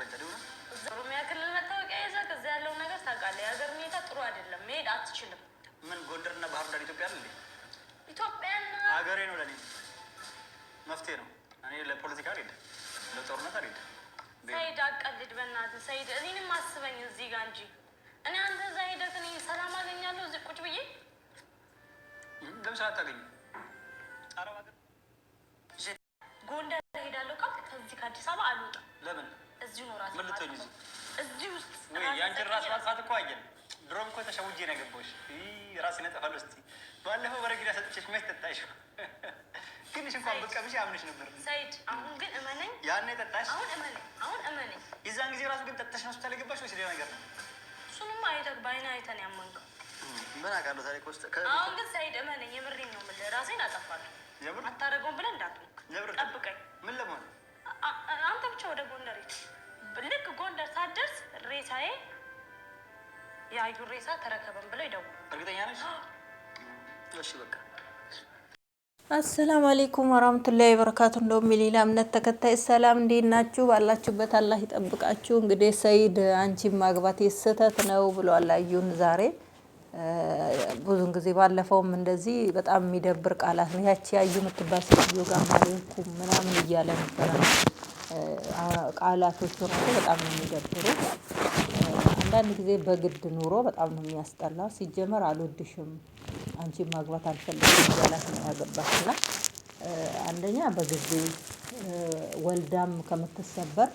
ይፈጠር ይሆናል። ኦሮሚያ ክልል መታወቂያ ይዘህ ከዛ ያለው ነገር ታውቃለህ። የሀገር ሁኔታ ጥሩ አይደለም። መሄድ አትችልም። ምን ጎንደርና ባህር ዳር ኢትዮጵያ አይደል? ኢትዮጵያና ሀገሬ ነው ለኔ መፍትሄ ነው። እኔ ለፖለቲካ አይደለም ለጦርነት አይደለም። ሰይድ አቀልድ በእናትህ ሰይድ፣ እኔንም አስበኝ እዚህ ጋር እንጂ እኔ አንተ እዛ ሄደህ እኔ ሰላም አገኛለሁ እዚህ ቁጭ ብዬ ለምሳሌ አታገኝም። አረብ ሀገር ጎንደር ሄዳለሁ ካልክ ከዚህ ከአዲስ አበባ አልወጣም። ለምን? እዚሁ ነው ራሴ ምን ልትሆኝ እዚህ ውስጥ ወይ ያንቺን ራስ ማጥፋት እኮ አየን። ድሮም እኮ ተሸውጄ ነው የገባሁሽ። ራሴን እጠፋለሁ ስትይ ባለፈው በረኪና ሰጥቼሽ መች ጠጣሽው? ትንሽ እንኳን ብትቀምሺ አምነሽ ነበር ሰይድ። አሁን ግን እመነኝ፣ ያኔ ጠጣሽ። አሁን እመነኝ። የዛን ጊዜ ራሱ ግን ጠጥተሽ ነው ሆስፒታል የገባሽ ወይስ ሌላ ነገር ነው? እሱንም አይተህ በዓይንህ አይተህ ነው ያመንከው። ምን አውቃለሁ ታሪክ ውስጥ አሁን ግን ሰይድ እመነኝ፣ የምሬን ነው የምልህ። ራሴን አጠፋለሁ። አታደርገውም ብለህ እንዳትሞክር፣ ጠብቀኝ። ምን ለመሆን አንተ ብቻ ወደ ጎንደር ሂድ። ልክ ጎንደር ሳትደርስ ሬሳዬ የአዩን ሬሳ ተረከበን ብለው ይደውሉ። እርግጠኛ ነሽ? እሺ በቃ አሰላሙ አለይኩም ወራህመቱላሂ ወበረካቱ። እንደውም የሌላ እምነት ተከታይ ሰላም፣ እንዴት ናችሁ? ባላችሁበት አላህ ይጠብቃችሁ። እንግዲህ ሰይድ አንቺን ማግባት የስህተት ነው ብሏል አዩን ዛሬ። ብዙን ጊዜ ባለፈውም እንደዚህ በጣም የሚደብር ቃላት ነው። ያቺ አዩ የምትባል ሴትዮ ጋር ማለኩም ምናምን እያለ ነበረ። ቃላቶቹ ራሱ በጣም ነው የሚደብሩ። አንዳንድ ጊዜ በግድ ኑሮ በጣም ነው የሚያስጠላ። ሲጀመር አልወድሽም፣ አንቺን ማግባት አልፈልግም እያላት ነው ያገባት እና አንደኛ በጊዜ ወልዳም ከምትሰበር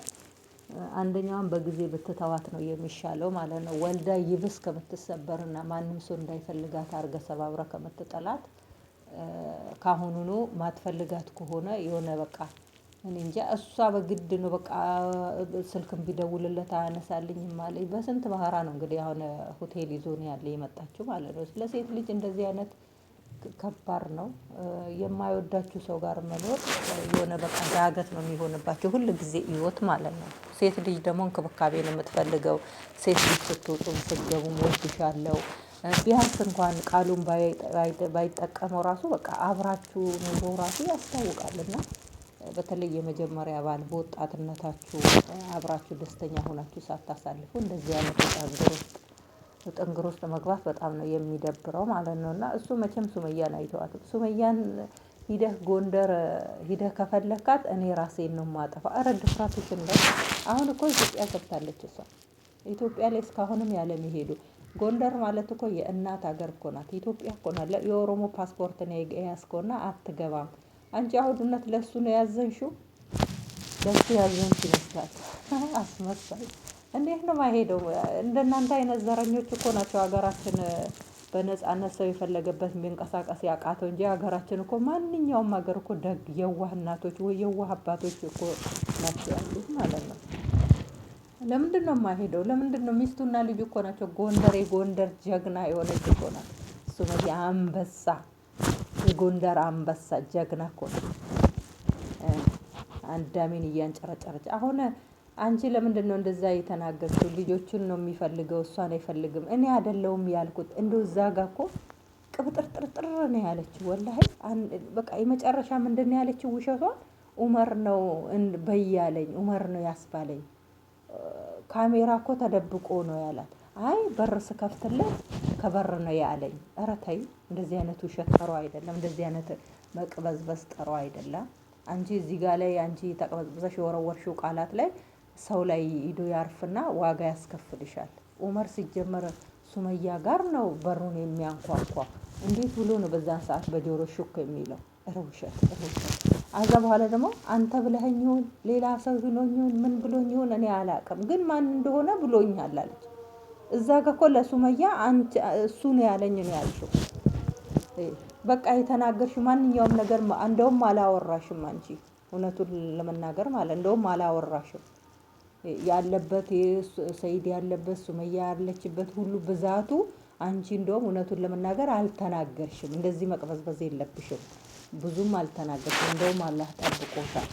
አንደኛውን በጊዜ ብትተዋት ነው የሚሻለው ማለት ነው። ወልዳ ይብስ ከምትሰበርና ማንም ሰው እንዳይፈልጋት አድርገህ ሰባብረህ ከምትጠላት ካሁኑኑ ማትፈልጋት ከሆነ የሆነ በቃ እኔ እንጃ። እሷ በግድ ነው በቃ ስልክም ቢደውልለት አያነሳልኝም አለኝ። በስንት ባህራ ነው እንግዲህ አሁን ሆቴል ይዞ ነው ያለ የመጣችው ማለት ነው። ለሴት ልጅ እንደዚህ አይነት ከባድ ነው። የማይወዳችሁ ሰው ጋር መኖር የሆነ በቃ ዳገት ነው የሚሆንባቸው ሁል ጊዜ ህይወት ማለት ነው። ሴት ልጅ ደግሞ እንክብካቤ ነው የምትፈልገው። ሴት ልጅ ስትወጡም ስትገቡም ወድሻለሁ ቢያንስ እንኳን ቃሉን ባይጠቀመው ራሱ በቃ አብራችሁ ኑሮ ራሱ ያስታውቃልና በተለይ የመጀመሪያ ባል በወጣትነታችሁ አብራችሁ ደስተኛ ሆናችሁ ሳታሳልፉ እንደዚህ አይነት ጥንግር ውስጥ መግባት በጣም ነው የሚደብረው ማለት ነው። እና እሱ መቼም ሱመያን አይተዋትም። ሱመያን ሂደህ ጎንደር ሂደህ ከፈለካት እኔ ራሴን ነው የማጠፋ። ኧረ ድፍረትሽን ነው። አሁን እኮ ኢትዮጵያ ገብታለች እሷ ኢትዮጵያ ላይ እስካሁንም ያለ መሄዱ። ጎንደር ማለት እኮ የእናት ሀገር እኮ ናት። ኢትዮጵያ እኮ ናት። የኦሮሞ ፓስፖርት ነው የያዝከውና አትገባም። አንቺ አሁድነት ለሱ ነው ያዘንሽው። ለሱ ያዘንሽ ይመስላል። አስመሳይ እንዴት ነው ማይሄደው? እንደናንተ አይነት ዘረኞች እኮ ናቸው ሀገራችን በነጻነት ሰው የፈለገበት የሚንቀሳቀስ ያቃተው እንጂ ሀገራችን እኮ ማንኛውም ሀገር እኮ ደግ የዋህ እናቶች ወይ የዋህ አባቶች እኮ ናቸው ያሉት ማለት ነው። ለምንድነው የማይሄደው? ለምንድነው? ሚስቱና ልጁ እኮ ናቸው። ጎንደር ጀግና የሆነች እኮ ናት ሱመያ አንበሳ። የጎንደር አንበሳ ጀግና እኮ ነው። አንዳሜን እያንጨረጨረች አሁን አንቺ ለምንድነው እንደዛ የተናገርሽው? ልጆቹን ነው የሚፈልገው እሷን አይፈልግም። እኔ አይደለሁም ያልኩት። እንደው እዛ ጋር እኮ ቅብጥርጥርጥር ነው ያለችው። ወላሂ በቃ የመጨረሻ ምንድነው ያለችው? ውሸቷን ኡመር ነው በያለኝ፣ ኡመር ነው ያስባለኝ። ካሜራ እኮ ተደብቆ ነው ያላት። አይ በር ስከፍትለት ከበር ነው ያለኝ። ኧረ ተይ፣ እንደዚህ አይነት ውሸት ጥሩ አይደለም። እንደዚህ አይነት መቅበዝበዝ ጥሩ አይደለም። አንቺ እዚህ ጋር ላይ አንቺ ተቅበዝብዘሽ የወረወርሽው ቃላት ላይ ሰው ላይ ሂዶ ያርፍና ዋጋ ያስከፍልሻል። ኡመር ሲጀመር ሱመያ ጋር ነው በሩን የሚያንኳኳ። እንዴት ብሎ ነው በዛን ሰዓት በጆሮ ሹክ የሚለው? ኧረ ውሸት። አዛ በኋላ ደግሞ አንተ ብለኸኝ ይሁን ሌላ ሰው ብሎኝ ይሁን ምን ብሎኝ ይሁን እኔ አላውቅም፣ ግን ማን እንደሆነ ብሎኛል አለች። እዛ ጋር እኮ ለሱመያ አንቺ እሱ ነው ያለኝ ነው ያልሽው። በቃ የተናገርሽው ማንኛውም ነገር እንደውም አላወራሽም አንቺ እውነቱን ለመናገር ማለት እንደውም አላወራሽም። ያለበት ሰይድ ያለበት ሱመያ ያለችበት ሁሉ ብዛቱ አንቺ እንደውም እውነቱን ለመናገር አልተናገርሽም። እንደዚህ መቅበዝበዝ የለብሽም። ብዙም አልተናገርሽም። እንደውም አላህ ጠብቆሻል።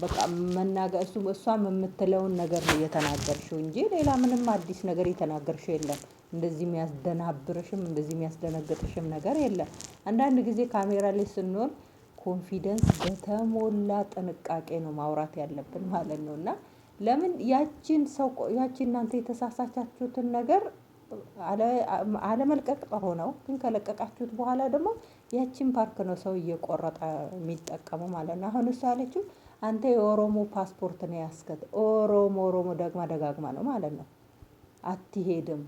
በቃ መናገር እሷም የምትለውን ነገር ነው የተናገርሽው እንጂ ሌላ ምንም አዲስ ነገር የተናገርሽው የለም። እንደዚህ የሚያስደናብርሽም እንደዚህ የሚያስደነግጥሽም ነገር የለም። አንዳንድ ጊዜ ካሜራ ላይ ስንሆን ኮንፊደንስ በተሞላ ጥንቃቄ ነው ማውራት ያለብን ማለት ነው። እና ለምን ያቺን ሰው ያቺ እናንተ የተሳሳቻችሁትን ነገር አለመልቀቅ ጥሩ ነው። ግን ከለቀቃችሁት በኋላ ደግሞ ያቺን ፓርክ ነው ሰው እየቆረጠ የሚጠቀመው ማለት ነው። አሁን እሷ ያለችው አንተ የኦሮሞ ፓስፖርት ነው ያስከት ኦሮሞ ደጋግማ ነው ማለት ነው። አትሄድም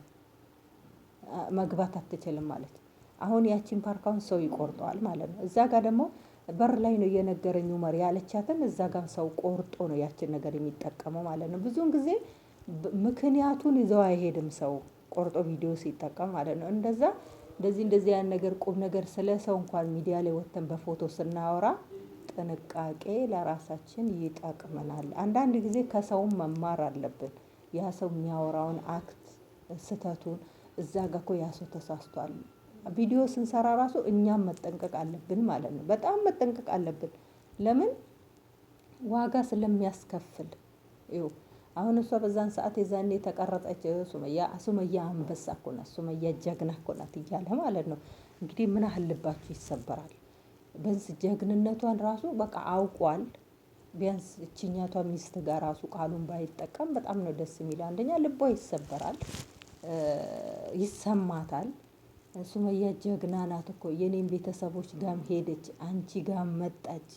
መግባት አትችልም ማለት አሁን ያቺን ፓርካውን ሰው ይቆርጠዋል ማለት ነው። እዛ ጋር ደግሞ በር ላይ ነው የነገረኝ ኡመር ያለቻትን እዛ ጋር ሰው ቆርጦ ነው ያችን ነገር የሚጠቀመው ማለት ነው። ብዙውን ጊዜ ምክንያቱን ይዘው አይሄድም ሰው ቆርጦ ቪዲዮ ሲጠቀም ማለት ነው። እንደዚህ ያን ነገር ቁም ነገር ስለ ሰው እንኳን ሚዲያ ላይ ወጥተን በፎቶ ስናወራ ጥንቃቄ ለራሳችን ይጠቅመናል። አንዳንድ ጊዜ ከሰውም መማር አለብን። ያ ሰው የሚያወራውን አክት ስህተቱን እዛ ጋር እኮ ያ ሰው ተሳስቷል። ቪዲዮ ስንሰራ ራሱ እኛም መጠንቀቅ አለብን ማለት ነው። በጣም መጠንቀቅ አለብን። ለምን ዋጋ ስለሚያስከፍል። ይኸው አሁን እሷ በዛን ሰዓት የዛኔ የተቀረጸች ሱመያ አንበሳ እኮ ናት፣ ሱመያ ጀግና እኮ ናት እያለ ማለት ነው። እንግዲህ ምን ያህል ልባችሁ ይሰበራል። በዚህ ጀግንነቷን ራሱ በቃ አውቋል። ቢያንስ እችኛቷ ሚስት ጋር ራሱ ቃሉን ባይጠቀም በጣም ነው ደስ የሚለው። አንደኛ ልቧ ይሰበራል፣ ይሰማታል። ሱመያ ጀግና ናት እኮ የኔን ቤተሰቦች ጋም ሄደች፣ አንቺ ጋም መጣች።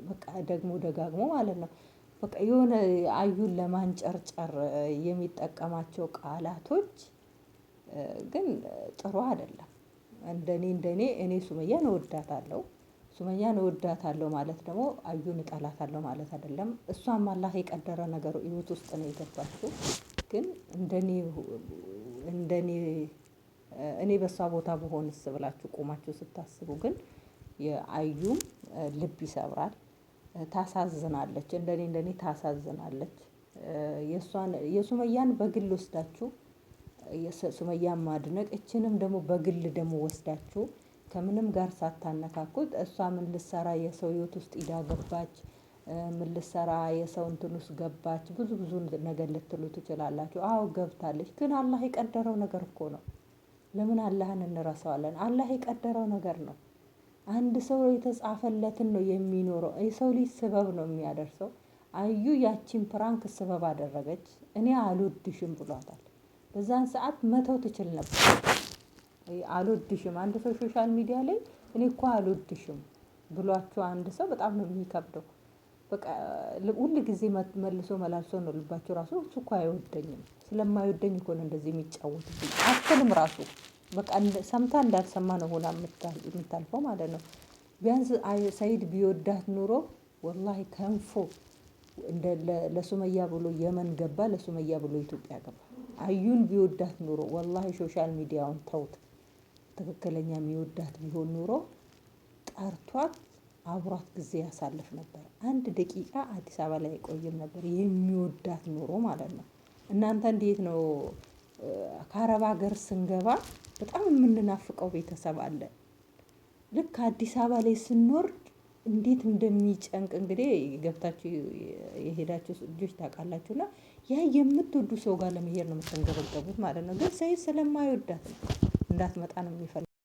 በቃ ደግሞ ደጋግሞ ማለት ነው። በቃ የሆነ አዩን ለማንጨርጨር የሚጠቀማቸው ቃላቶች ግን ጥሩ አይደለም። እንደኔ እኔ ሱመያን እወዳታለሁ። ሱመያን እወዳታለሁ ማለት ደግሞ አዩን እጠላታለሁ ማለት አይደለም። እሷም አላህ የቀደረ ነገር ህይወት ውስጥ ነው የገባችው። ግን እንደኔ እኔ በሷ ቦታ ብሆንስ ብላችሁ ቆማችሁ ስታስቡ ግን የአዩም ልብ ይሰብራል። ታሳዝናለች፣ እንደኔ ታሳዝናለች። የሱመያን በግል ወስዳችሁ ሱመያን ማድነቅ፣ እችንም ደግሞ በግል ደግሞ ወስዳችሁ ከምንም ጋር ሳታነካኩት እሷ ምን ልትሰራ የሰው ህይወት ውስጥ ሂዳ ገባች፣ ምን ልትሰራ የሰው እንትን ውስጥ ገባች፣ ብዙ ነገር ልትሉ ትችላላችሁ። አዎ ገብታለች፣ ግን አላህ የቀደረው ነገር እኮ ነው። ለምን አላህን እንረሳዋለን? አላህ የቀደረው ነገር ነው። አንድ ሰው የተጻፈለትን ነው የሚኖረው። የሰው ልጅ ስበብ ነው የሚያደርሰው። አዩ ያቺን ፕራንክ ስበብ አደረገች። እኔ አልወድሽም ብሏታል። በዛን ሰዓት መተው ትችል ነበር። አልወድሽም አንድ ሰው ሶሻል ሚዲያ ላይ እኔ እኮ አልወድሽም ብሏቸው አንድ ሰው በጣም ነው የሚከብደው። በቃ ሁል ጊዜ መልሶ መላልሶ ነው ልባቸው ራሱ እሱ እኮ አይወደኝም፣ ስለማይወደኝ እኮ ነው እንደዚህ የሚጫወትብኝ አትልም ራሱ። በቃ ሰምታ እንዳልሰማ ነው ሆና የምታልፈው ማለት ነው። ቢያንስ ሰይድ ቢወዳት ኑሮ ወላሂ ከንፎ ለሱመያ ብሎ የመን ገባ፣ ለሱመያ ብሎ ኢትዮጵያ ገባ። አዩን ቢወዳት ኑሮ ወላሂ ሶሻል ሚዲያውን ተውት። ትክክለኛ የሚወዳት ቢሆን ኑሮ ጠርቷት አብሯት ጊዜ ያሳልፍ ነበር። አንድ ደቂቃ አዲስ አበባ ላይ አይቆይም ነበር የሚወዳት ኑሮ ማለት ነው። እናንተ እንዴት ነው? ከአረብ ሀገር ስንገባ በጣም የምንናፍቀው ቤተሰብ አለ። ልክ አዲስ አበባ ላይ ስንወርድ እንዴት እንደሚጨንቅ እንግዲህ ገብታችሁ የሄዳችሁ ልጆች ታውቃላችሁና ያ የምትወዱ ሰው ጋር ለመሄድ ነው የምትንገበገቡት ማለት ነው። ግን ሰይድ ስለማይወዳት ነው እንዳትመጣ ነው የሚፈልገው።